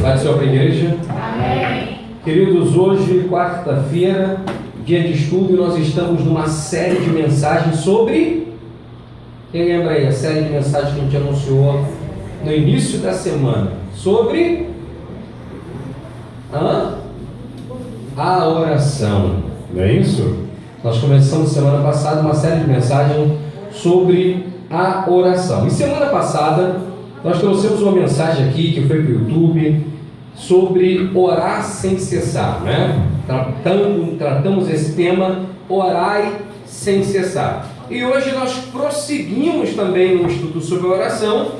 Vai ser para a igreja? Amém. Queridos, hoje, quarta-feira, dia de estudo, e nós estamos numa série de mensagens sobre... Quem lembra aí a série de mensagens que a gente anunciou no início da semana? Sobre... a oração. Não é isso? Nós começamos semana passada uma série de mensagens sobre a oração. E semana passada nós trouxemos uma mensagem aqui que foi para o YouTube sobre orar sem cessar, né? Tratamos esse tema, orai sem cessar. E hoje nós prosseguimos também no estudo sobre oração.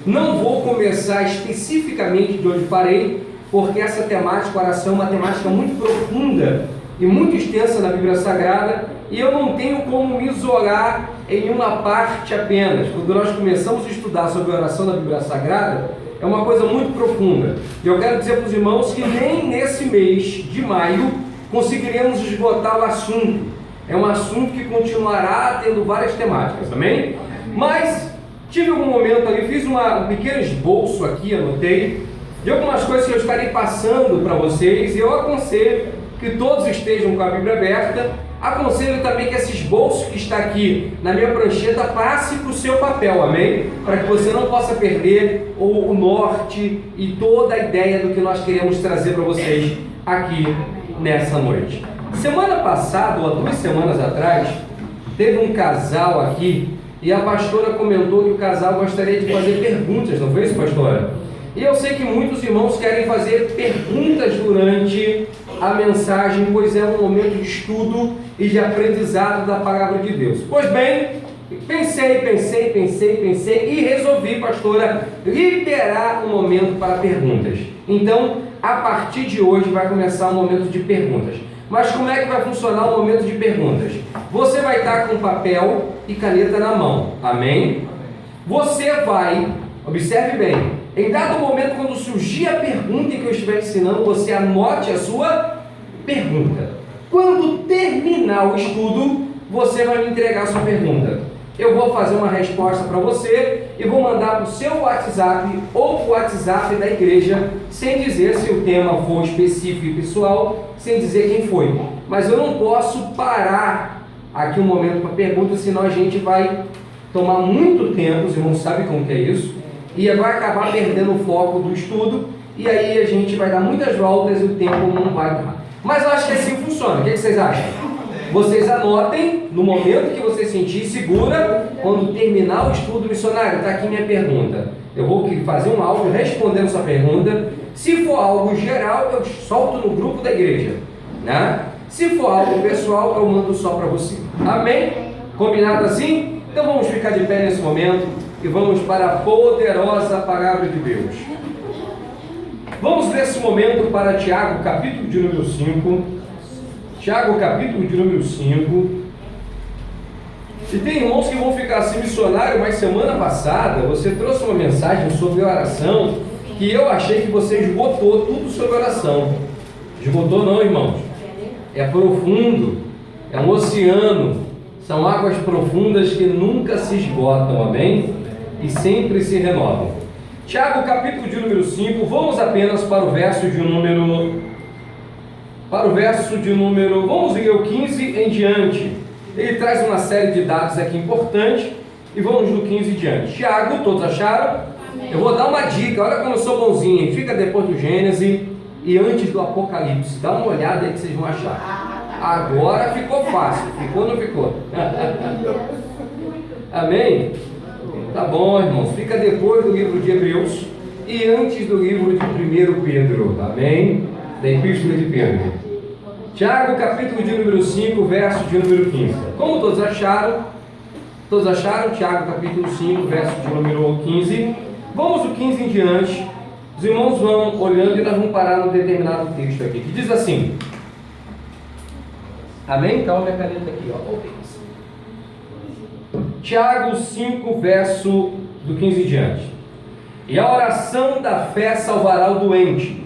Não vou começar especificamente de onde parei, porque essa temática, oração, é uma temática muito profunda e muito extensa na Bíblia Sagrada, e eu não tenho como me isolar em uma parte apenas. Quando nós começamos a estudar sobre a oração na Bíblia Sagrada, é uma coisa muito profunda. E eu quero dizer para os irmãos que nem nesse mês de maio conseguiremos esgotar o assunto. É um assunto que continuará tendo várias temáticas, amém? Mas tive algum momento ali, fiz um pequeno esboço aqui, anotei, de algumas coisas que eu estarei passando para vocês, e eu aconselho que todos estejam com a Bíblia aberta. Aconselho também que esse esboço que está aqui na minha prancheta passe para o seu papel, amém? Para que você não possa perder o norte e toda a ideia do que nós queremos trazer para vocês aqui nessa noite. Semana passada, ou há 2 semanas atrás, teve um casal aqui e a pastora comentou que o casal gostaria de fazer perguntas, não foi isso, pastora? E eu sei que muitos irmãos querem fazer perguntas durante a mensagem, pois é um momento de estudo e de aprendizado da palavra de Deus. Pois bem, pensei e resolvi, pastora, liberar um momento para perguntas. Então, a partir de hoje vai começar um momento de perguntas. Mas como é que vai funcionar o momento de perguntas? Você vai estar com papel e caneta na mão, amém? Você vai, observe bem, em dado momento, quando surgir a pergunta em que eu estiver ensinando, você anote a sua pergunta. Quando terminar o estudo, você vai me entregar a sua pergunta. Eu vou fazer uma resposta para você e vou mandar para o seu WhatsApp ou para o WhatsApp da igreja, sem dizer se o tema for específico e pessoal, sem dizer quem foi. Mas eu não posso parar aqui um momento para pergunta, senão a gente vai tomar muito tempo, os irmãos sabem como que é isso, e vai acabar perdendo o foco do estudo, e aí a gente vai dar muitas voltas e o tempo não vai dar. Mas eu acho que assim funciona. O que vocês acham? Vocês anotem no momento que você sentir segura, quando terminar o estudo missionário. Está aqui minha pergunta. Eu vou fazer um áudio respondendo sua pergunta. Se for algo geral, eu solto no grupo da igreja, né? Se for algo pessoal, eu mando só para você. Amém? Combinado assim? Então vamos ficar de pé nesse momento e vamos para a poderosa palavra de Deus. Vamos nesse momento para Tiago, capítulo de número 5. Tiago, capítulo de número 5. E tem irmãos que vão ficar assim, missionário, mas semana passada você trouxe uma mensagem sobre oração que eu achei que você esgotou tudo sobre oração. Esgotou não, irmãos. É profundo, é um oceano, são águas profundas que nunca se esgotam, amém? E sempre se renovam. Tiago, capítulo de número 5, vamos apenas para o verso de número... vamos ler o 15 em diante. Ele traz uma série de dados aqui importantes, e vamos do 15 em diante. Tiago, todos acharam? Amém. Eu vou dar uma dica, olha como eu sou bonzinho, fica depois do Gênesis e antes do Apocalipse. Dá uma olhada aí que vocês vão achar. Agora ficou fácil, ficou ou não ficou? Amém? Tá bom, irmãos, fica depois do livro de Hebreus e antes do livro de 1 Pedro, amém? Da Epístola de Pedro. Tiago, capítulo de número 5, verso de número 15. Como todos acharam? Todos acharam? Tiago, capítulo 5, verso de número 15. Vamos do 15 em diante. Os irmãos vão olhando e nós vamos parar num determinado texto aqui, que diz assim. Amém? Então, minha caneta aqui, ó. Tiago 5, verso do 15 em diante. E a oração da fé salvará o doente,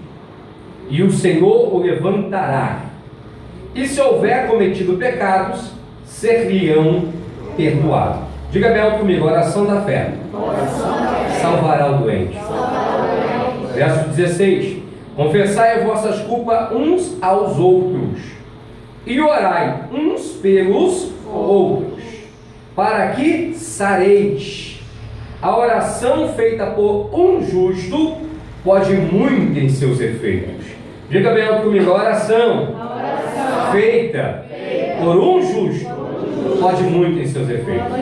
e o Senhor o levantará. E se houver cometido pecados, ser-lhe-ão perdoados. Diga bem alto comigo, oração da fé salvará o doente. Verso 16. Confessai as vossas culpas uns aos outros, e orai uns pelos outros, para que sareis. A oração feita por um justo pode muito em seus efeitos. Diga bem alto comigo: a oração feita por um justo pode muito em seus efeitos.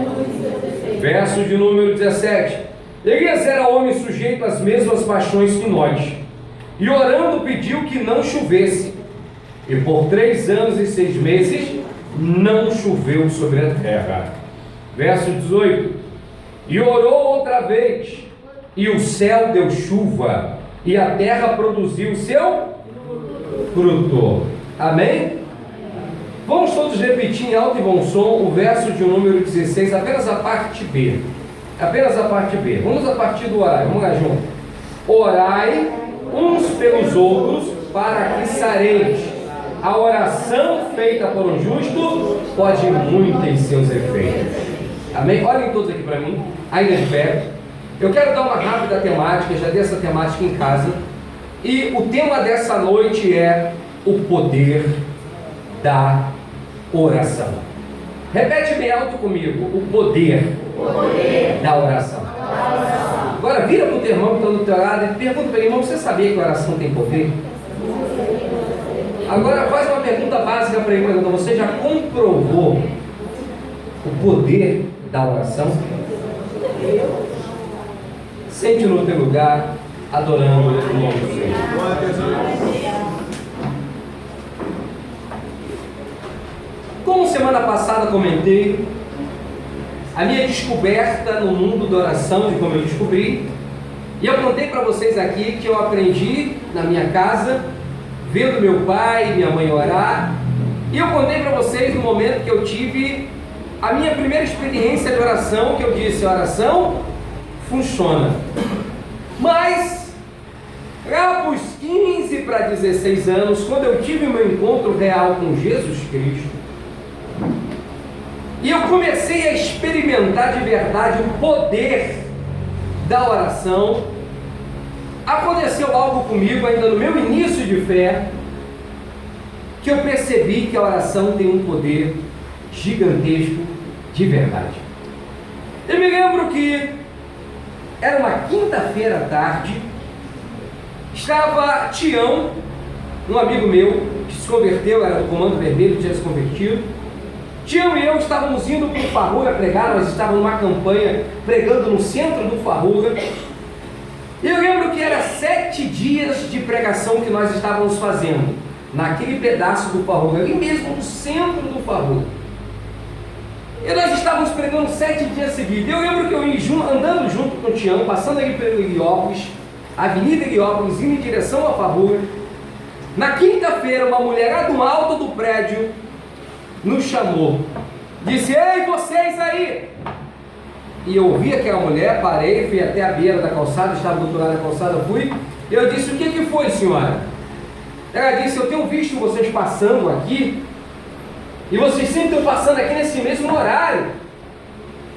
Verso de número 17. Elias era homem sujeito às mesmas paixões que nós, e orando pediu que não chovesse, e por 3 anos e 6 meses não choveu sobre a terra. Verso 18. E orou outra vez, e o céu deu chuva, e a terra produziu o seu fruto. Amém? Vamos todos repetir em alto e bom som o verso de número 16, apenas a parte B. Apenas a parte B. Vamos a partir do orar. Vamos lá junto. Orai uns pelos outros para que sareis. A oração feita por um justo pode muito em seus efeitos. Amém? Olhem todos aqui para mim, ainda de pé. Eu quero dar uma rápida temática, já dei essa temática em casa. E o tema dessa noite é o poder da oração. Repete bem alto comigo: o poder da oração. Agora vira para o teu irmão que está do teu lado e pergunta para ele: irmão, você sabia que a oração tem poder? Agora faz uma pergunta básica para ele: você já comprovou o poder da oração? Sente no teu lugar, adorando o nome do Senhor. Como semana passada comentei, a minha descoberta no mundo da oração, de como eu descobri, e eu contei para vocês aqui que eu aprendi na minha casa, vendo meu pai e minha mãe orar, e eu contei para vocês no momento que eu tive a minha primeira experiência de oração, que eu disse: a oração funciona. Mas, lá para os 15 para 16 anos, quando eu tive o meu encontro real com Jesus Cristo, e eu comecei a experimentar de verdade o poder da oração, aconteceu algo comigo ainda no meu início de fé, que eu percebi que a oração tem um poder gigantesco de verdade. Eu me lembro que era uma quinta-feira à tarde, estava Tião, um amigo meu que se converteu, era do Comando Vermelho, tinha se convertido. Tião e eu estávamos indo para o Farruga pregar, nós estávamos numa campanha pregando no centro do Farruga. E eu lembro que era 7 dias de pregação que nós estávamos fazendo, naquele pedaço do Farruga, ali mesmo no centro do Farruga. E nós estávamos pregando 7 dias seguidos. Eu lembro que eu ia andando junto com o Tião, passando ali pelo Heliópolis, Avenida Heliópolis, indo em direção ao Farruga. Na quinta-feira, uma mulher lá do alto do prédio nos chamou, disse: ei, vocês aí! E eu ouvi aquela mulher, parei, fui até a beira da calçada, estava do outro lado da calçada, fui, e eu disse: o que foi, senhora? Ela disse: eu tenho visto vocês passando aqui, e vocês sempre estão passando aqui nesse mesmo horário,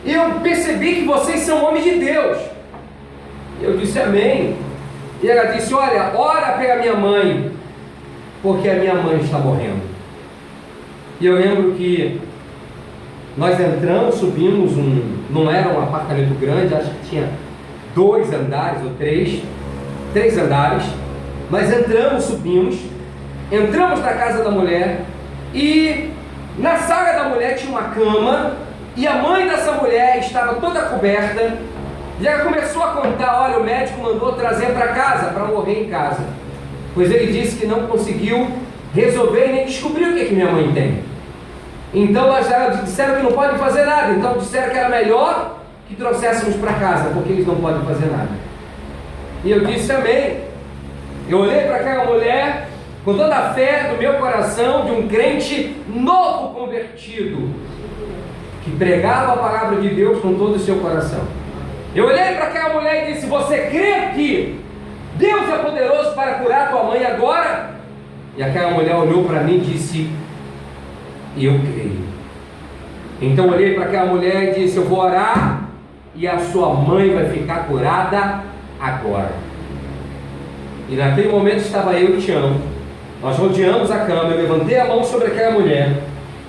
e eu percebi que vocês são homens de Deus. Eu disse: amém. E ela disse: olha, ora pela minha mãe, porque a minha mãe está morrendo. E eu lembro que nós entramos, subimos não era um apartamento grande, acho que tinha 2 andares ou 3 andares. Nós entramos, subimos, entramos na casa da mulher, e na sala da mulher tinha uma cama, e a mãe dessa mulher estava toda coberta, e ela começou a contar: olha, o médico mandou trazer para casa, para morrer em casa, pois ele disse que não conseguiu resolver e nem descobrir o que minha mãe tem. Então elas disseram que não podem fazer nada, então disseram que era melhor que trouxéssemos para casa, porque eles não podem fazer nada. E eu disse: amém. Eu olhei para aquela mulher com toda a fé do meu coração, de um crente novo convertido, que pregava a palavra de Deus com todo o seu coração. Eu olhei para aquela mulher e disse: você crê que Deus é poderoso para curar tua mãe agora? E aquela mulher olhou para mim e disse: eu creio. Então eu olhei para aquela mulher e disse: eu vou orar e a sua mãe vai ficar curada agora. E naquele momento estava eu e Tião. Nós rodeamos a cama, eu levantei a mão sobre aquela mulher,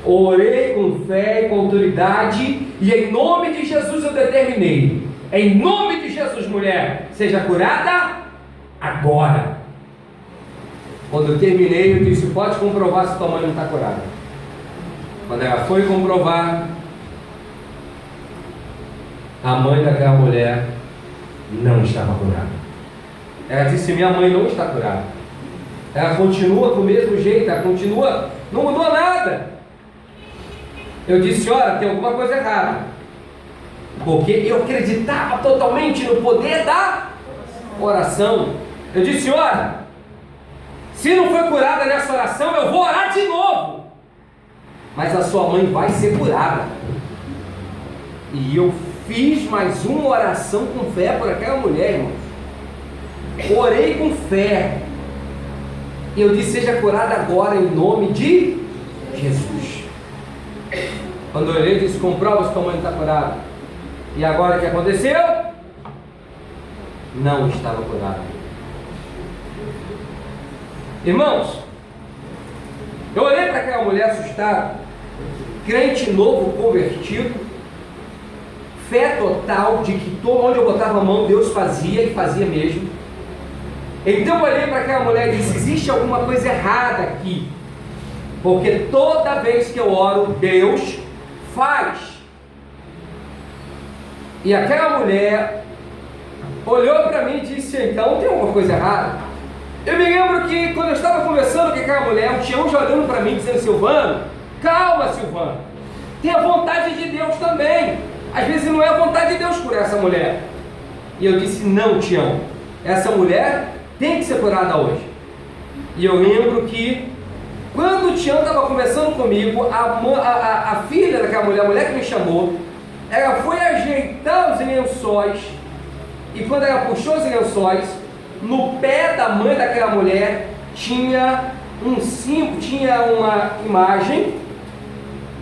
orei com fé e com autoridade, e em nome de Jesus eu determinei: em nome de Jesus, mulher, seja curada agora. Quando eu terminei, eu disse: pode comprovar se tua mãe não está curada. Quando ela foi comprovar, a mãe daquela mulher não estava curada. Ela disse: minha mãe não está curada. Ela continua do mesmo jeito, ela continua, não mudou nada. Eu disse: olha, tem alguma coisa errada, porque eu acreditava totalmente no poder da oração. Eu disse: olha, se não foi curada nessa oração, eu vou orar de novo, mas a sua mãe vai ser curada. E eu fiz mais uma oração com fé por aquela mulher, irmãos. Orei com fé, e eu disse: seja curada agora em nome de Jesus. Quando eu olhei, disse: comprova se tua mãe está curada. E agora o que aconteceu? Não estava curada. Irmãos, eu olhei para aquela mulher assustada, crente novo, convertido, fé total de que onde eu botava a mão Deus fazia, e fazia mesmo. Então eu olhei para aquela mulher e disse: existe alguma coisa errada aqui, porque toda vez que eu oro, Deus faz. E aquela mulher olhou para mim e disse: então tem alguma coisa errada. Eu me lembro que quando eu estava conversando com aquela mulher, o Tião já olhando para mim dizendo: Silvano, calma, Silvano, tem a vontade de Deus também. Às vezes não é a vontade de Deus por essa mulher. E eu disse: não, Tião, essa mulher tem que ser curada hoje. E eu lembro que quando o Tião estava conversando comigo, a filha daquela mulher, a mulher que me chamou, ela foi ajeitar os lençóis, e quando ela puxou os lençóis, no pé da mãe daquela mulher tinha um símbolo, tinha uma imagem,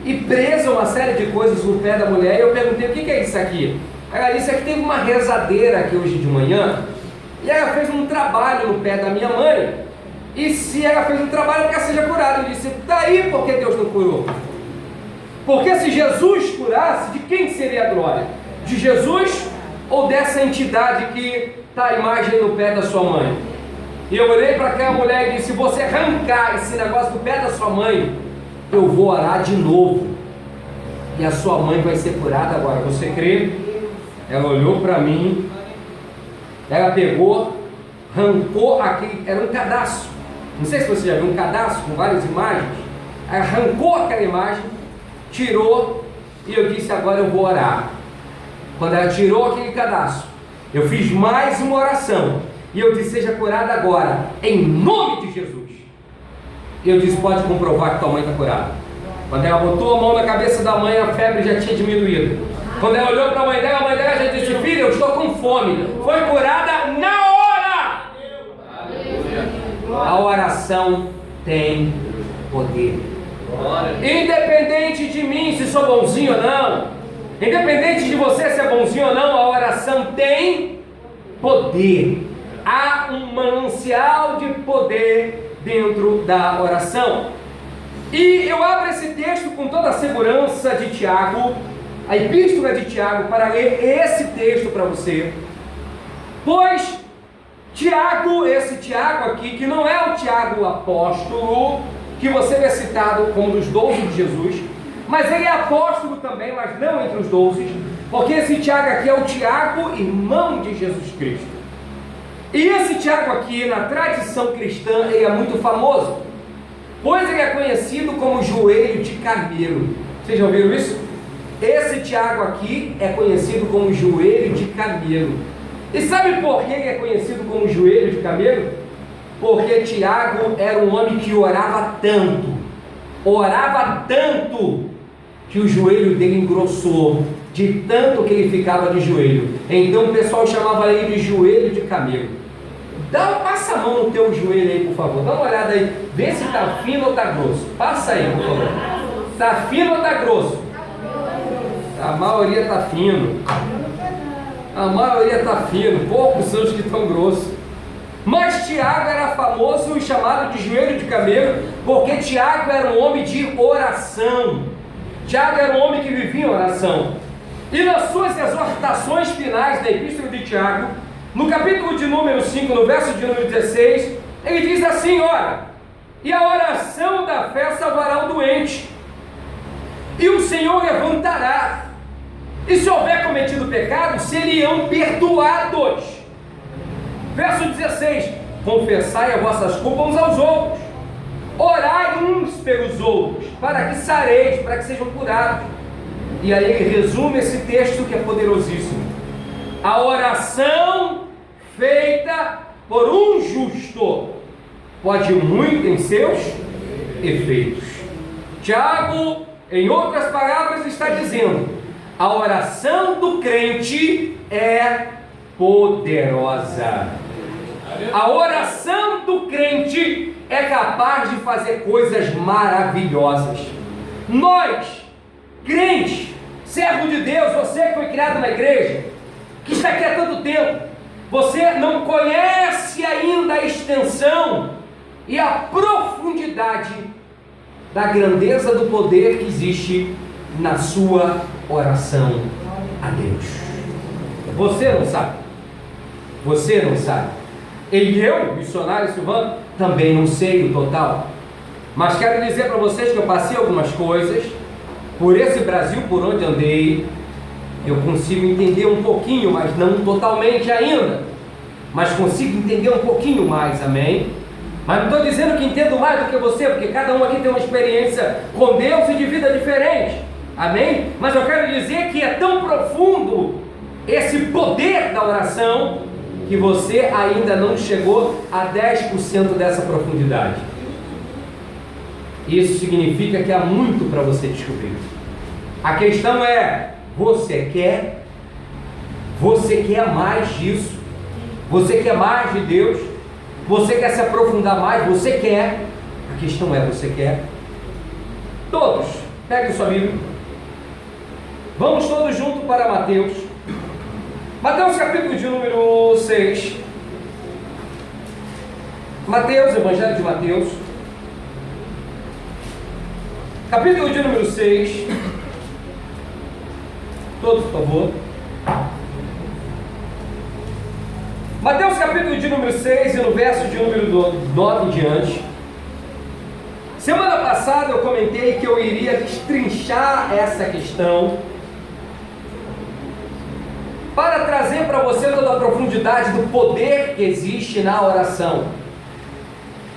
e presa uma série de coisas no pé da mulher. E eu perguntei: o que é isso aqui? Ela disse: que teve uma rezadeira aqui hoje de manhã, e ela fez um trabalho no pé da minha mãe, e se ela fez um trabalho para que ela seja curada. Eu disse: daí porque Deus não curou? Porque se Jesus curasse, de quem seria a glória? De Jesus ou dessa entidade que está a imagem no pé da sua mãe? E eu olhei para aquela mulher e disse: se você arrancar esse negócio do pé da sua mãe, eu vou orar de novo, e a sua mãe vai ser curada agora. Você crê? Ela olhou para mim, ela pegou, arrancou aquele, era um cadastro, não sei se você já viu um cadastro com várias imagens. Ela arrancou aquela imagem, tirou, e eu disse: agora eu vou orar. Quando ela tirou aquele cadastro, eu fiz mais uma oração, e eu disse: seja curada agora, em nome de Jesus. E eu disse: pode comprovar que tua mãe está curada. Quando ela botou a mão na cabeça da mãe, a febre já tinha diminuído. Quando ela olhou para a mãe dela já disse: filha, eu estou com fome. Foi curada na hora. A oração tem poder. Independente de mim se sou bonzinho ou não, independente de você ser bonzinho ou não, a oração tem poder. Há um manancial de poder dentro da oração. E eu abro esse texto com toda a segurança de Tiago, a epístola de Tiago, para ler esse texto para você, pois Tiago, esse Tiago aqui, que não é o Tiago apóstolo, que você vê citado como dos 12 de Jesus, mas ele é apóstolo também, mas não entre os 12, porque esse Tiago aqui é o Tiago, irmão de Jesus Cristo. E esse Tiago aqui, na tradição cristã, ele é muito famoso, pois ele é conhecido como joelho de camelo. Vocês já ouviram isso? Esse Tiago aqui é conhecido como joelho de camelo. E sabe por que ele é conhecido como joelho de camelo? Porque Tiago era um homem que orava tanto, que o joelho dele engrossou, de tanto que ele ficava de joelho. Então o pessoal chamava ele de joelho de camelo. Passa a mão no teu joelho aí, por favor. Dá uma olhada aí, vê se está fino ou está grosso. Passa aí, por favor. Está fino ou está grosso? A maioria está fino. A maioria está fino, poucos são os que estão grossos. Mas Tiago era famoso e chamado de joelho de camelo, porque Tiago era um homem de oração. Tiago era um homem que vivia em oração. E nas suas exortações finais da Epístola de Tiago, no capítulo de número 5, no verso de número 16, ele diz assim: olha, e a oração da fé salvará o doente, e o Senhor levantará, e se houver cometido pecado, seriam perdoados. Verso 16: confessai as vossas culpas uns aos outros, orai uns pelos outros, para que sareis, para que sejam curados. E aí ele resume esse texto que é poderosíssimo: a oração feita por um justo pode muito em seus efeitos. Tiago, em outras palavras, está dizendo: a oração do crente é poderosa. A oração do crente é capaz de fazer coisas maravilhosas. Nós, crentes, servo de Deus, você que foi criado na igreja, que está aqui há tanto tempo, você não conhece ainda a extensão e a profundidade da grandeza do poder que existe na sua oração a Deus. Você não sabe. Você não sabe. E eu, missionário Silvano, também não sei o total. Mas quero dizer para vocês que eu passei algumas coisas por esse Brasil por onde andei. Eu consigo entender um pouquinho, mas não totalmente ainda. Mas consigo entender um pouquinho mais, amém? Mas não estou dizendo que entendo mais do que você, porque cada um aqui tem uma experiência com Deus e de vida diferente, amém? Mas eu quero dizer que é tão profundo esse poder da oração, que você ainda não chegou a 10% dessa profundidade. Isso significa que há muito para você descobrir. A questão é: você quer? Você quer mais disso? Você quer mais de Deus? Você quer se aprofundar mais? Você quer? A questão é: você quer? Todos, peguem sua Bíblia. Vamos todos juntos para Mateus. Mateus capítulo de número 6. Mateus, Evangelho de Mateus, capítulo de número 6. Todos, por favor. Mateus capítulo de número 6 e no verso de número 9 em diante. Semana passada eu comentei que eu iria destrinchar essa questão para trazer para você toda a profundidade do poder que existe na oração.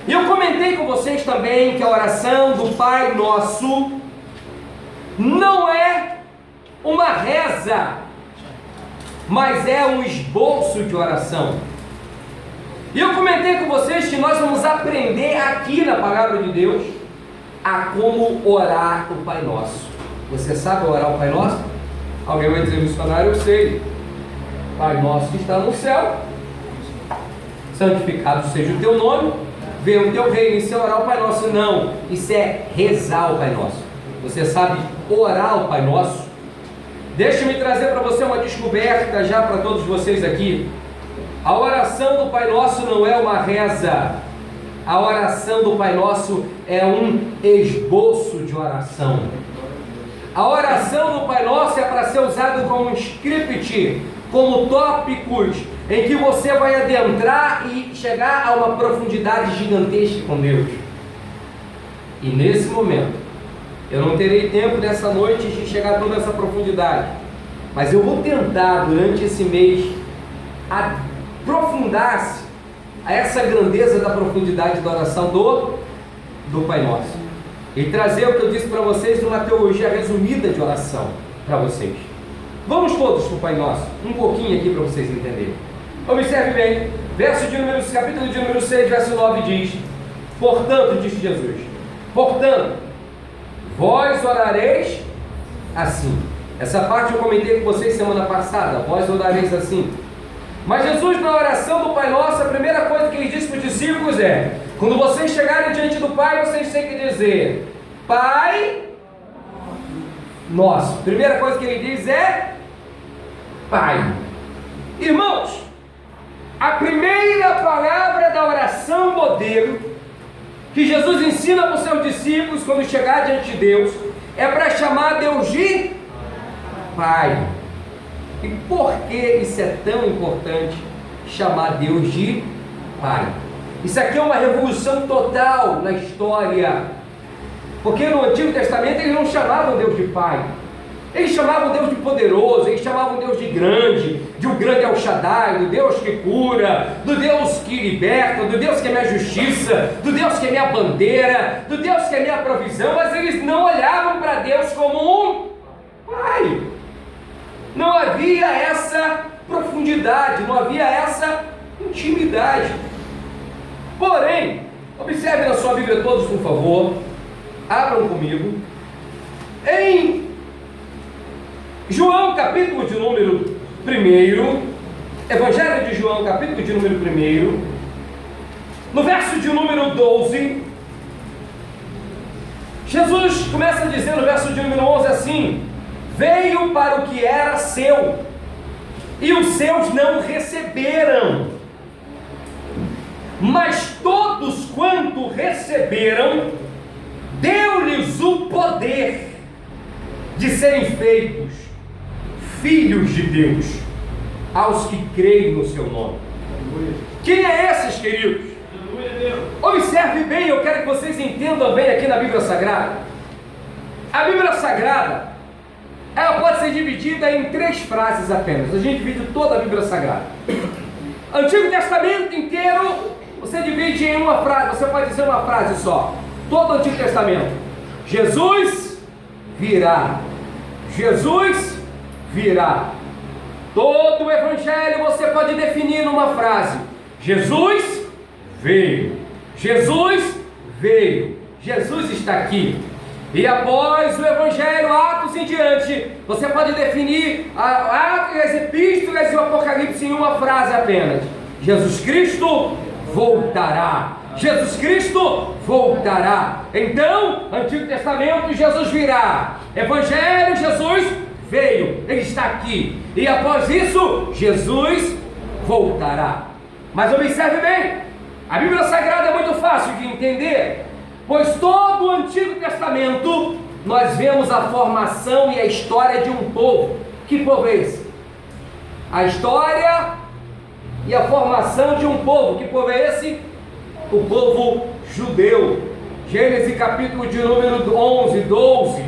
E eu comentei com vocês também que a oração do Pai Nosso não é uma reza, mas é um esboço de oração. E eu comentei com vocês que nós vamos aprender aqui na Palavra de Deus a como orar o Pai Nosso. Você sabe orar o Pai Nosso? Alguém vai dizer: missionário, eu sei. Pai nosso que está no céu, santificado seja o teu nome, venha o teu reino. Isso é orar o Pai Nosso? Não, isso é rezar o Pai Nosso. Você sabe orar o Pai Nosso? Deixa-me trazer para você uma descoberta já para todos vocês aqui. A oração do Pai Nosso não é uma reza. A oração do Pai Nosso é um esboço de oração. A oração do Pai Nosso é para ser usado como um script, como tópicos em que você vai adentrar e chegar a uma profundidade gigantesca com Deus. E nesse momento, eu não terei tempo nessa noite de chegar a toda essa profundidade, mas eu vou tentar durante esse mês aprofundar-se a essa grandeza da profundidade da oração do Pai Nosso, e trazer o que eu disse para vocês numa teologia resumida de oração para vocês. Vamos todos para o Pai Nosso, um pouquinho aqui para vocês entenderem. Observe bem, capítulo de número 6, verso 9 diz: portanto, disse Jesus, portanto, vós orareis assim. Essa parte eu comentei com vocês semana passada, vós orareis assim. Mas Jesus, na oração do Pai Nosso, a primeira coisa que ele disse para os discípulos é: quando vocês chegarem diante do Pai, vocês têm que dizer: Pai Nosso. Primeira coisa que ele diz é Pai. Irmãos, a primeira palavra verdadeiro que Jesus ensina para os seus discípulos quando chegar diante de Deus é para chamar Deus de Pai. E por que isso é tão importante, chamar Deus de Pai? Isso aqui é uma revolução total na história, porque no Antigo Testamento eles não chamavam Deus de Pai, eles chamavam Deus de poderoso, eles chamavam Deus de um grande El Shaddai, do Deus que cura, do Deus que liberta, do Deus que é minha justiça, do Deus que é minha bandeira, do Deus que é minha provisão, mas eles não olhavam para Deus como um Pai. Não havia essa profundidade, não havia essa intimidade. Porém, observe na sua Bíblia todos, por favor, abram comigo, em João, capítulo de número 1, Evangelho de João, capítulo de número 1, no verso de número 12, Jesus começa a dizer no verso de número 11 assim: veio para o que era seu, e os seus não receberam, mas todos quanto receberam, deu-lhes o poder de serem feitos filhos de Deus, aos que creem no seu nome. Quem é esses, queridos? Observe bem, eu quero que vocês entendam bem aqui na Bíblia Sagrada. A Bíblia Sagrada, ela pode ser dividida em 3 frases apenas. A gente divide toda a Bíblia Sagrada. Antigo Testamento inteiro, você divide em uma frase, você pode dizer uma frase só. Todo o Antigo Testamento: Jesus virá. Jesus virá. Todo o Evangelho você pode definir numa frase: Jesus veio. Jesus veio. Jesus está aqui. E após o Evangelho, Atos em diante, você pode definir Atos, as Epístolas e o Apocalipse em uma frase apenas: Jesus Cristo voltará. Jesus Cristo voltará. Então, Antigo Testamento, Jesus virá. Evangelho, Jesus veio, Ele está aqui. E após isso, Jesus voltará. Mas observe bem, a Bíblia Sagrada é muito fácil de entender, pois todo o Antigo Testamento nós vemos a formação e a história de um povo. Que povo é esse? A história e a formação de um povo. Que povo é esse? O povo judeu. Gênesis capítulo de número 11, 12,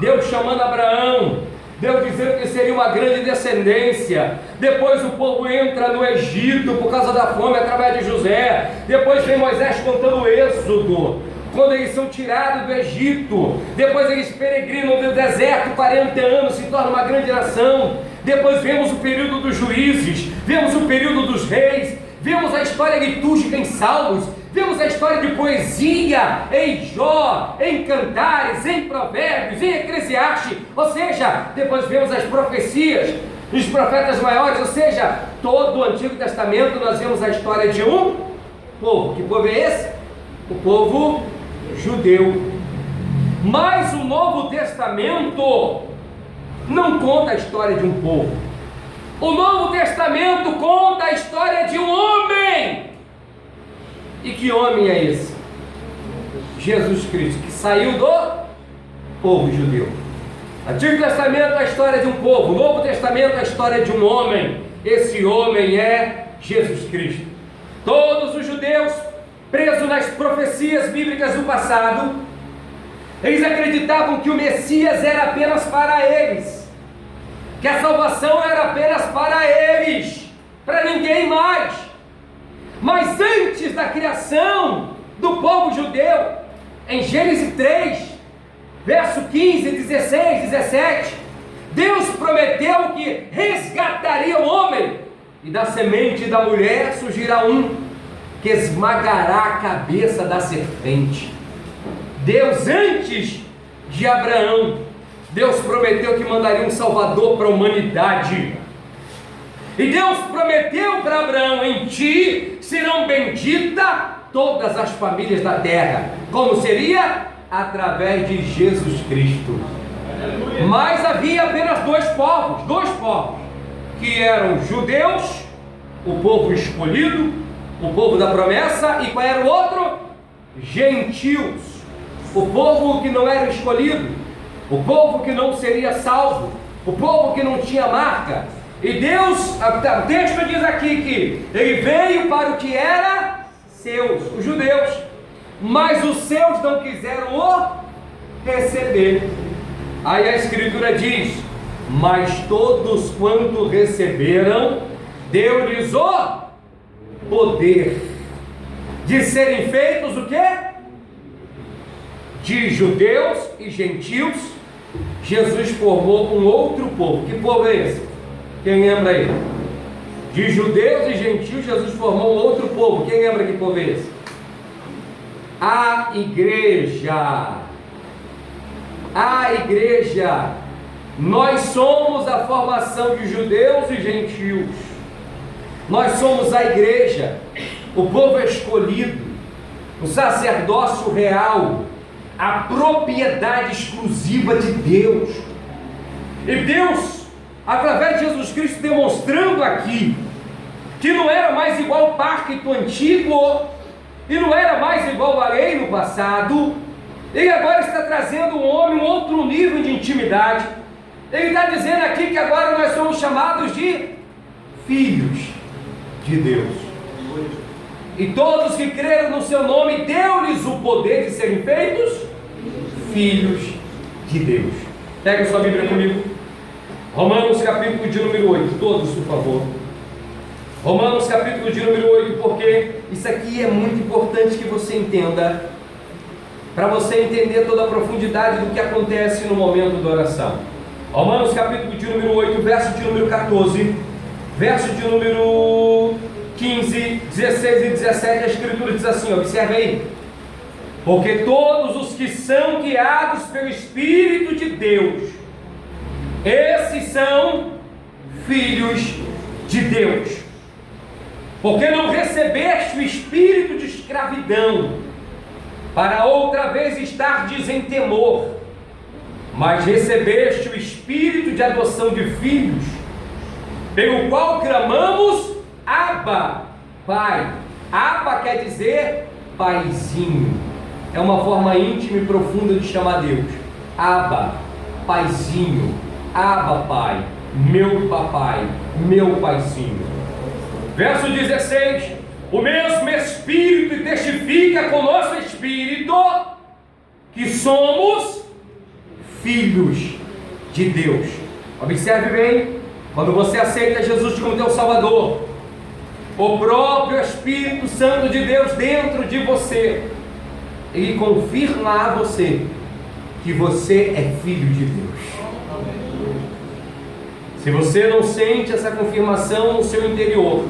Deus chamando Abraão, Deus dizendo que seria uma grande descendência. Depois o povo entra no Egito por causa da fome através de José. Depois vem Moisés contando o êxodo, quando eles são tirados do Egito. Depois eles peregrinam no deserto 40 anos, se torna uma grande nação. Depois vemos o período dos juízes, vemos o período dos reis, vemos a história litúrgica em Salmos, vemos a história de poesia em Jó, em Cantares, em Provérbios, em Eclesiastes. Ou seja, depois vemos as profecias dos profetas maiores. Ou seja, todo o Antigo Testamento nós vemos a história de um povo. Que povo é esse? O povo judeu. Mas o Novo Testamento não conta a história de um povo. O Novo Testamento conta a história de um homem. E que homem é esse? Jesus Cristo, que saiu do povo judeu. Antigo Testamento é a história de um povo, Novo Testamento é a história de um homem. Esse homem é Jesus Cristo. Todos os judeus, presos nas profecias bíblicas do passado, eles acreditavam que o Messias era apenas para eles, que a salvação era apenas para eles, para ninguém mais. Mas antes da criação do povo judeu, em Gênesis 3, verso 15, 16, 17, Deus prometeu que resgataria o homem, e da semente da mulher surgirá um que esmagará a cabeça da serpente. Deus, antes de Abraão, Deus prometeu que mandaria um Salvador para a humanidade. E Deus prometeu para Abraão: em ti serão benditas todas as famílias da terra. Como seria? Através de Jesus Cristo. Mas havia apenas dois povos, que eram os judeus, o povo escolhido, O povo da promessa. E qual era o outro? Gentios. O povo que não era escolhido, o povo que não seria salvo, o povo que não tinha marca. E Deus, o texto diz aqui que ele veio para o que era seus, os judeus, mas os seus não quiseram o receber. Aí a escritura diz: mas todos quanto receberam, deu-lhes o poder de serem feitos o quê? De judeus e gentios. Jesus formou um outro povo. Que povo é esse? Quem lembra aí? De judeus e gentios, Jesus formou um outro povo. Quem lembra que povo é esse? A igreja. A igreja. Nós somos a formação de judeus e gentios. Nós somos a igreja, o povo escolhido, o sacerdócio real, a propriedade exclusiva de Deus. E Deus, através de Jesus Cristo, demonstrando aqui que não era mais igual o pacto antigo e não era mais igual a lei no passado. Ele agora está trazendo um homem um outro nível de intimidade. Ele está dizendo aqui que agora nós somos chamados de filhos de Deus. E todos que creram no seu nome, deu-lhes o poder de serem feitos filhos de Deus. Pega sua Bíblia comigo. Romanos capítulo de número 8. Todos, por favor. Romanos capítulo de número 8, porque isso aqui é muito importante que você entenda, para você entender toda a profundidade do que acontece no momento da oração. Romanos capítulo de número 8, verso de número 14, verso de número 15, 16 e 17, a escritura diz assim, observe aí: porque todos os que são guiados pelo Espírito de Deus, esses são filhos de Deus. Porque não recebeste o espírito de escravidão, para outra vez estardes em temor, mas recebeste o espírito de adoção de filhos, pelo qual clamamos, Abba, Pai. Abba quer dizer paizinho. É uma forma íntima e profunda de chamar Deus. Abba, paizinho. Abba, Pai. Meu papai, meu paizinho. Verso 16: o mesmo Espírito testifica com o nosso Espírito que somos filhos de Deus. Observe bem, quando você aceita Jesus como teu Salvador, o próprio Espírito Santo de Deus dentro de você, ele confirma a você que você é filho de Deus. Se você não sente essa confirmação no seu interior,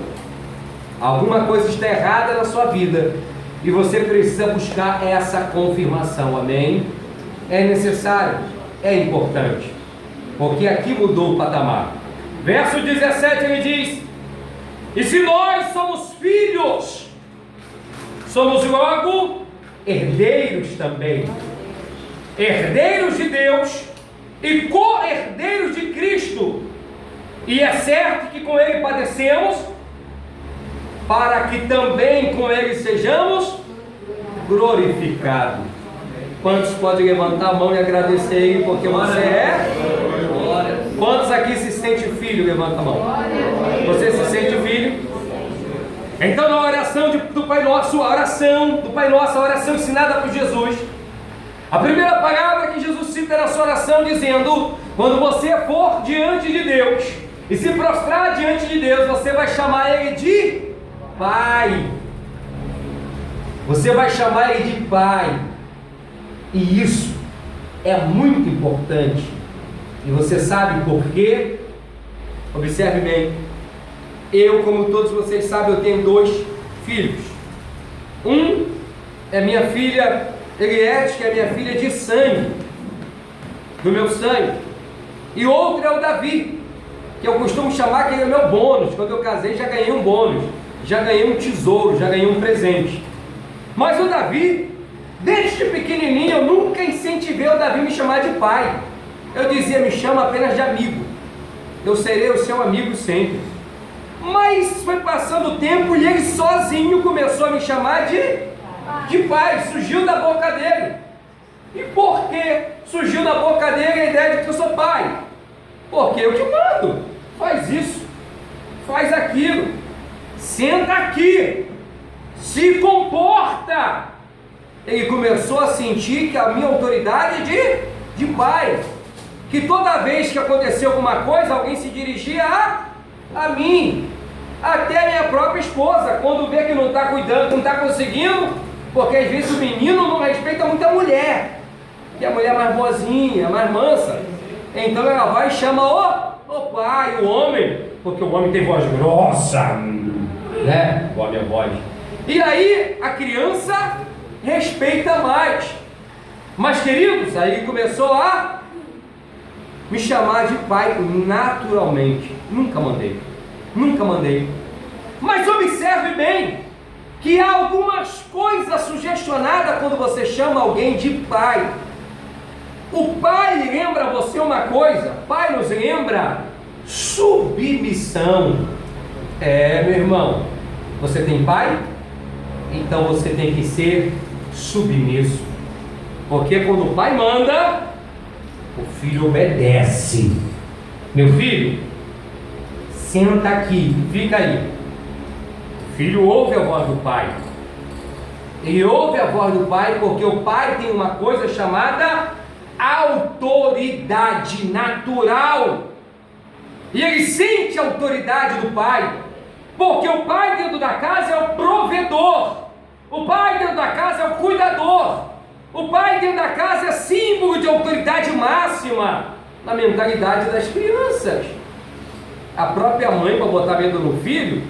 alguma coisa está errada na sua vida e você precisa buscar essa confirmação. Amém? É necessário, é importante, porque aqui mudou o patamar. Verso 17 ele diz: e se nós somos filhos, somos logo herdeiros também, herdeiros de Deus e co-herdeiros de Cristo, e é certo que com ele padecemos, para que também com ele sejamos glorificados. Quantos podem levantar a mão e agradecer ele porque você é? Quantos aqui se sente filho? Levanta a mão. Você se sente filho? Então na oração do Pai Nosso, a oração do Pai Nosso, a oração ensinada por Jesus, a primeira palavra que Jesus cita na sua oração dizendo: quando você for diante de Deus e se prostrar diante de Deus, você vai chamar ele de Pai. Você vai chamar ele de Pai. E isso é muito importante. E você sabe por quê? Observe bem. Eu, como todos vocês sabem, eu tenho 2 filhos. Um é minha filha Eliette, que é minha filha de sangue, do meu sangue. E outro é o Davi, que eu costumo chamar que ele é meu bônus. Quando eu casei já ganhei um bônus, já ganhei um tesouro, já ganhei um presente. Mas o Davi, desde pequenininho, eu nunca incentivei o Davi a me chamar de pai. Eu dizia: me chama apenas de amigo, eu serei o seu amigo sempre. Mas foi passando o tempo e ele sozinho começou a me chamar de pai. Surgiu da boca dele. E por que surgiu da boca dele a ideia de que eu sou pai? Porque eu te mando. Faz isso, faz aquilo, senta aqui, se comporta. Ele começou a sentir que a minha autoridade de pai, que toda vez que acontecia alguma coisa, alguém se dirigia a mim, até a minha própria esposa, quando vê que não está cuidando, não está conseguindo, porque às vezes o menino não respeita muito a mulher, que é a mulher mais boazinha, mais mansa, então ela vai e chama o pai, o homem, porque o homem tem voz grossa, né? Igual a minha voz. E aí a criança respeita mais. Mas queridos, aí começou a me chamar de pai naturalmente. Nunca mandei. Mas observe bem que há algumas coisas sugestionadas quando você chama alguém de pai. O pai lembra você uma coisa, pai nos lembra submissão. Meu irmão, você tem pai? Então você tem que ser submisso. Porque quando o pai manda, o filho obedece. Meu filho, senta aqui, fica aí. O filho ouve a voz do pai. Ele ouve a voz do pai porque o pai tem uma coisa chamada autoridade natural. E ele sente a autoridade do pai, porque o pai dentro da casa é o provedor, o pai dentro da casa é o cuidador, o pai dentro da casa é símbolo de autoridade máxima na mentalidade das crianças. A própria mãe, para botar medo no filho,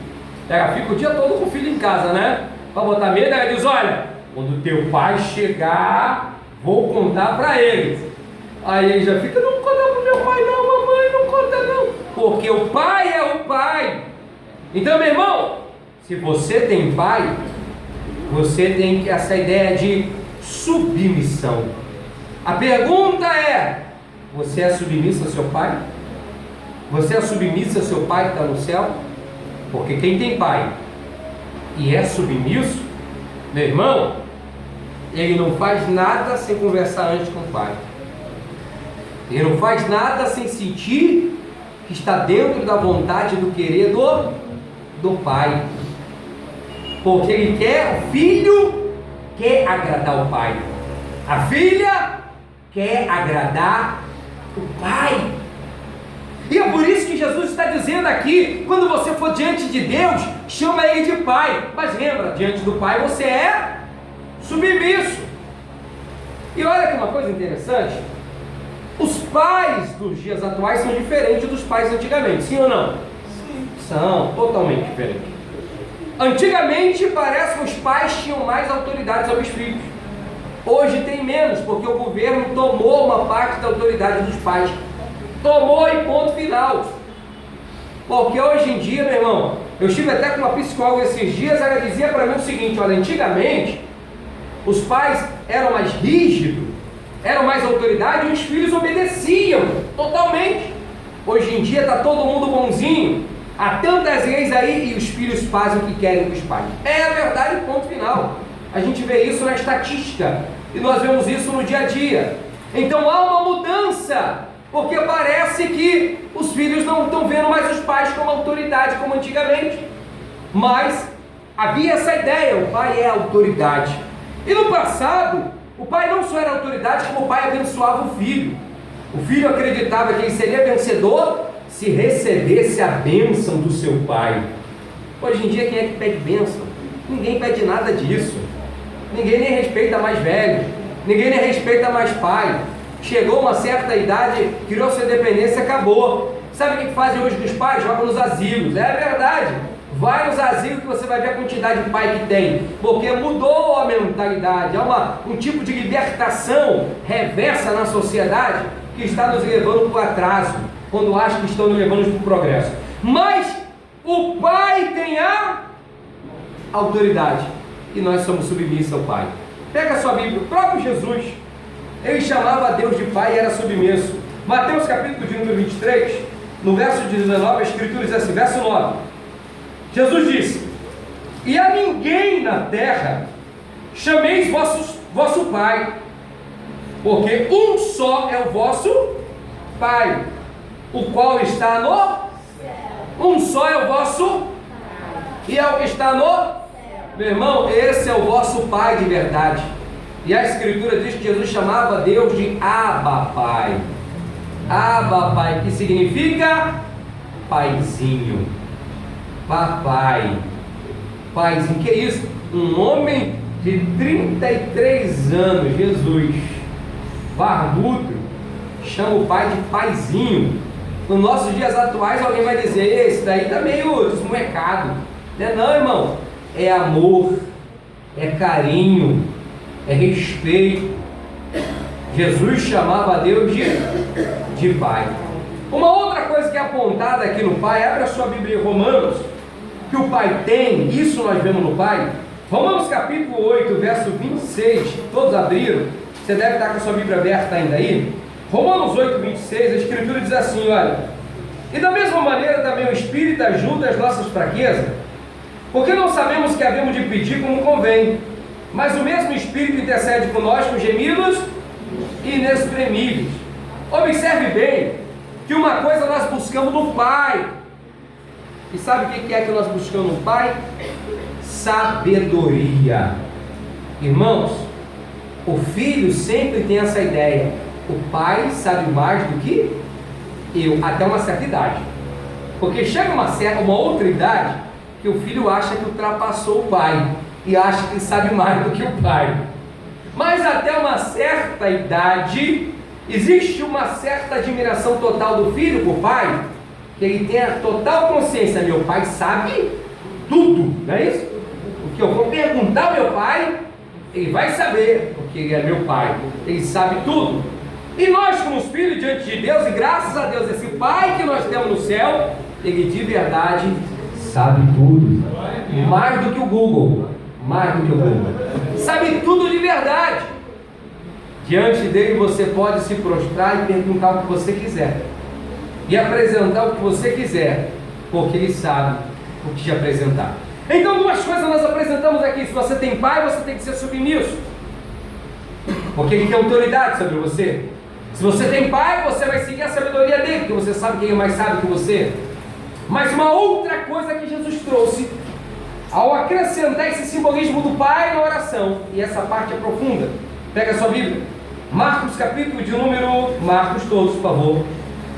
ela fica o dia todo com o filho em casa, né? Para botar medo, ela diz: olha, quando teu pai chegar, vou contar para ele. Aí ele já fica: não conta pro meu pai não, mamãe, não conta não, porque o pai é o pai. Então, meu irmão, se você tem pai, você tem essa ideia de submissão. A pergunta é: você é submisso ao seu pai? Você é submisso ao seu pai que está no céu? Porque quem tem pai e é submisso, meu irmão, ele não faz nada sem conversar antes com o pai. Ele não faz nada sem sentir que está dentro da vontade, do querer do pai. Porque ele quer, o filho quer agradar o pai. A filha quer agradar o pai. E é por isso que Jesus está dizendo aqui: quando você for diante de Deus, chama ele de pai. Mas lembra, diante do pai você é submisso. E olha que uma coisa interessante: os pais dos dias atuais são diferentes dos pais antigamente, sim ou não? Sim. São totalmente diferentes. Antigamente parece que os pais tinham mais autoridade sobre os filhos. Hoje tem menos, porque o governo tomou uma parte da autoridade dos pais. Tomou e ponto final. Porque hoje em dia, meu irmão, eu estive até com uma psicóloga esses dias, ela dizia para mim o seguinte: olha, antigamente os pais eram mais rígidos, eram mais autoridade e os filhos obedeciam totalmente. Hoje em dia está todo mundo bonzinho, há tantas leis aí e os filhos fazem o que querem com os pais. É a verdade, ponto final. A gente vê isso na estatística e nós vemos isso no dia a dia. Então há uma mudança, porque parece que os filhos não estão vendo mais os pais como autoridade como antigamente. Mas havia essa ideia: o pai é autoridade. E no passado, o pai não só era autoridade, como o pai abençoava o filho. O filho acreditava que ele seria vencedor se recebesse a bênção do seu pai. Hoje em dia, quem é que pede bênção? Ninguém pede nada disso. Ninguém nem respeita mais velho, ninguém nem respeita mais pai. Chegou uma certa idade, criou sua dependência, acabou. Sabe o que fazem hoje dos pais? Jogam nos asilos. É verdade. Vai nos asilos que você vai ver a quantidade de pai que tem, porque mudou a mentalidade. Há um tipo de libertação reversa na sociedade que está nos levando para o atraso, quando acha que estão nos levando para o progresso. Mas o pai tem a autoridade e nós somos submissos ao pai. Pega a sua Bíblia, o próprio Jesus, ele chamava a Deus de pai e era submisso. Mateus capítulo de número 23, no verso 19, a Escritura diz assim, verso 9: Jesus disse: e a ninguém na terra chameis vosso Pai, porque um só é o vosso Pai, o qual está no céu. Um só é o vosso, e é o que está no céu. Meu irmão, esse é o vosso Pai de verdade. E a Escritura diz que Jesus chamava Deus de Abba Pai. Abba Pai, que significa paizinho, papai, paizinho. Que é isso? Um homem de 33 anos, Jesus, barbudo, chama o pai de paizinho. Nos nossos dias atuais alguém vai dizer: esse daí tá meio desmolecado. Não, irmão, é amor, é carinho, é respeito. Jesus chamava Deus de Pai. Uma outra coisa que é apontada aqui no Pai, abre a sua Bíblia em Romanos, que o Pai tem, isso nós vemos no Pai. Romanos capítulo 8, verso 26, todos abriram, você deve estar com a sua Bíblia aberta ainda aí. Romanos 8, 26, a Escritura diz assim, olha: e da mesma maneira também o Espírito ajuda as nossas fraquezas, porque não sabemos o que havemos de pedir como convém, mas o mesmo Espírito intercede por nós com gemidos inexprimíveis. Observe bem que uma coisa nós buscamos no Pai, e sabe o que é que nós buscamos no Pai? Sabedoria. Irmãos, o filho sempre tem essa ideia: o pai sabe mais do que eu, até uma certa idade, porque chega uma outra idade que o filho acha que ultrapassou o pai e acha que sabe mais do que o pai. Mas até uma certa idade existe uma certa admiração total do filho por pai, que ele tem a total consciência: meu pai sabe tudo, não é isso? O que eu vou perguntar ao meu pai, ele vai saber, porque ele é meu pai, ele sabe tudo. E nós, como filhos diante de Deus, e graças a Deus, esse Pai que nós temos no céu, ele de verdade sabe tudo, mais do que o Google, sabe tudo de verdade. Diante dele você pode se prostrar e perguntar o que você quiser, e apresentar o que você quiser, porque ele sabe o que te apresentar. Então, duas coisas nós apresentamos aqui: se você tem pai, você tem que ser submisso, porque ele tem autoridade sobre você. Se você tem pai, você vai seguir a sabedoria dele, porque você sabe quem é mais sábio que você. Mas uma outra coisa que Jesus trouxe, ao acrescentar esse simbolismo do pai na oração, e essa parte é profunda, pega a sua Bíblia, Marcos capítulo de número, Marcos todos, por favor,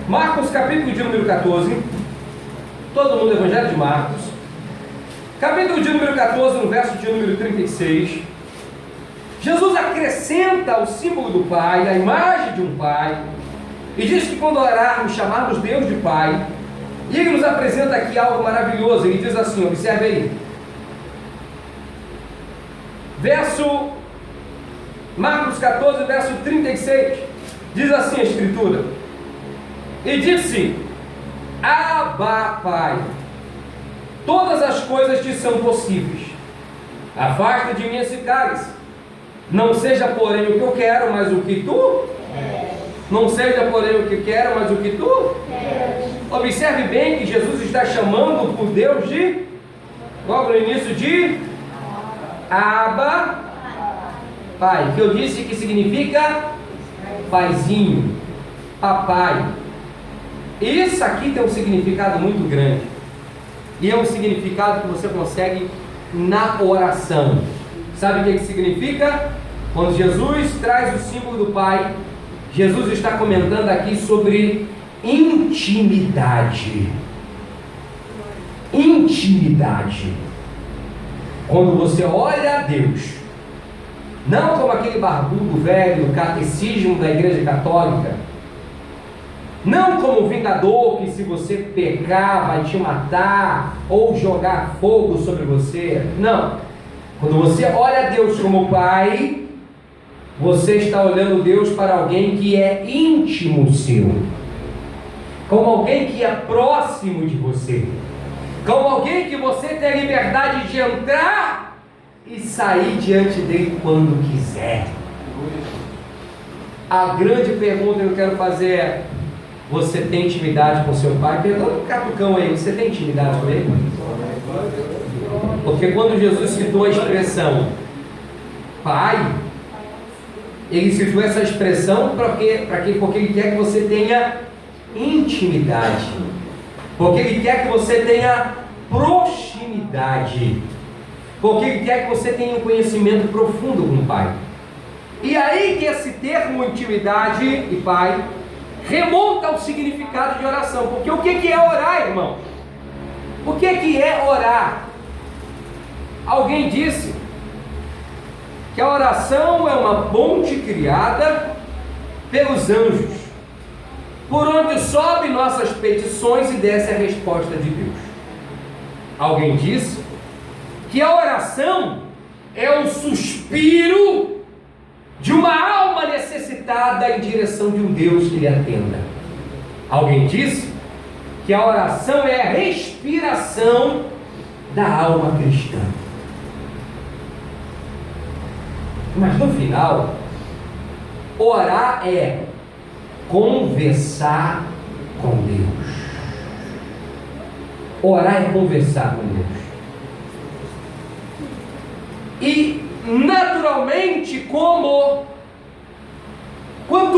Marcos capítulo de número 14, todo mundo, Evangelho de Marcos, capítulo de número 14, no verso de número 36, Jesus acrescenta o símbolo do Pai, a imagem de um Pai, e diz que quando orarmos, chamarmos Deus de Pai, e ele nos apresenta aqui algo maravilhoso. Ele diz assim, observe aí, Marcos 14, verso 36, diz assim a Escritura: e disse: Abba, Pai, todas as coisas te são possíveis, afasta de mim esse cálice, não seja porém o que eu quero, mas o que tu queres. Não seja porém o que quero, mas o que tu queres. Observe bem que Jesus está chamando por Deus de, logo no início, de Abba, Pai, que eu disse que significa paizinho, papai. Isso aqui tem um significado muito grande, e é um significado que você consegue na oração. Sabe o que significa? Quando Jesus traz o símbolo do Pai, Jesus está comentando aqui sobre intimidade. Intimidade. Quando você olha a Deus, não como aquele barbudo velho catecismo da Igreja Católica, não como o vingador que se você pecar vai te matar ou jogar fogo sobre você. Não. Quando você olha a Deus como Pai, você está olhando Deus para alguém que é íntimo seu, como alguém que é próximo de você, como alguém que você tem a liberdade de entrar e sair diante dele quando quiser. A grande pergunta que eu quero fazer é: você tem intimidade com seu pai? Pergunta o catucão aí, você tem intimidade com ele? Porque quando Jesus citou a expressão Pai, ele citou essa expressão porque ele quer que você tenha intimidade, porque ele quer que você tenha proximidade, porque ele quer que você tenha um conhecimento profundo com o Pai. E aí que esse termo intimidade e Pai remonta ao significado de oração. Porque o que é orar, irmão? O que é orar? Alguém disse que a oração é uma ponte criada pelos anjos, por onde sobe nossas petições e desce a resposta de Deus. Alguém disse que a oração é um suspiro de uma alma necessitada em direção de um Deus que lhe atenda. Alguém disse que a oração é a respiração da alma cristã. Mas no final, orar é conversar com Deus. Orar é conversar com Deus. E naturalmente, quanto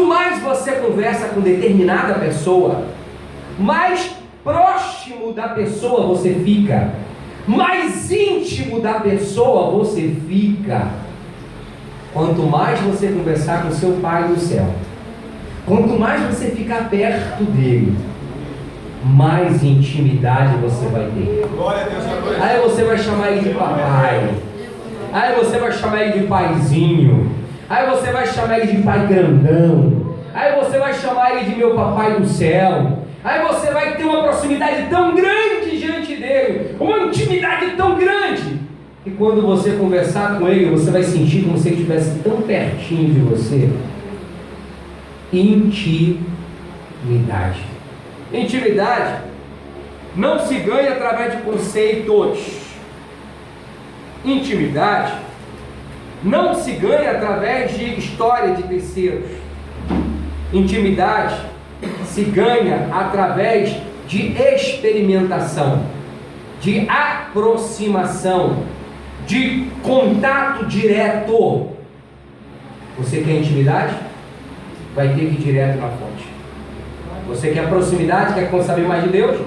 mais você conversa com determinada pessoa, mais próximo da pessoa você fica, mais íntimo da pessoa você fica. Quanto mais você conversar com seu Pai do céu, quanto mais você ficar perto dele, mais intimidade você vai ter. Aí você vai chamar ele de papai, aí você vai chamar ele de paizinho, aí você vai chamar ele de pai grandão, aí você vai chamar ele de meu papai do céu, aí você vai ter uma proximidade tão grande diante dele, uma intimidade tão grande, que quando você conversar com ele, você vai sentir como se ele estivesse tão pertinho de você. Intimidade. Intimidade não se ganha através de conceitos. Intimidade não se ganha através de história de terceiros. Intimidade se ganha através de experimentação, de aproximação, de contato direto. Você quer intimidade? Vai ter que ir direto na fonte. Você quer proximidade? Quer saber mais de Deus?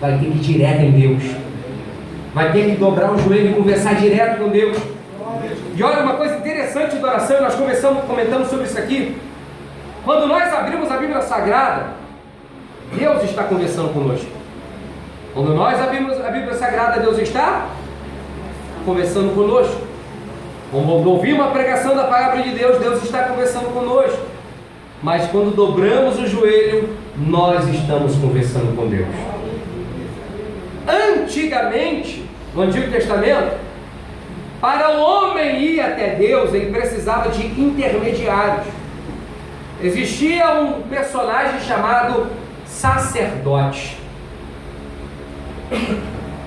Vai ter que ir direto em Deus. Vai ter que dobrar o joelho e conversar direto com Deus. E olha, uma coisa interessante da oração, nós comentamos sobre isso aqui. Quando nós abrimos a Bíblia Sagrada, Deus está conversando conosco. Quando nós abrimos a Bíblia Sagrada, Deus está conversando conosco. Quando ouvimos a pregação da palavra de Deus, Deus está conversando conosco. Mas quando dobramos o joelho, nós estamos conversando com Deus. Antigamente, no Antigo Testamento, para o homem ir até Deus, ele precisava de intermediários. Existia um personagem chamado sacerdote.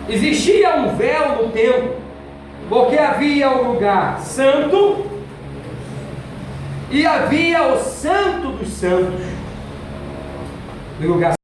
Existia um véu no templo, porque havia o lugar santo e havia o santo dos santos. O lugar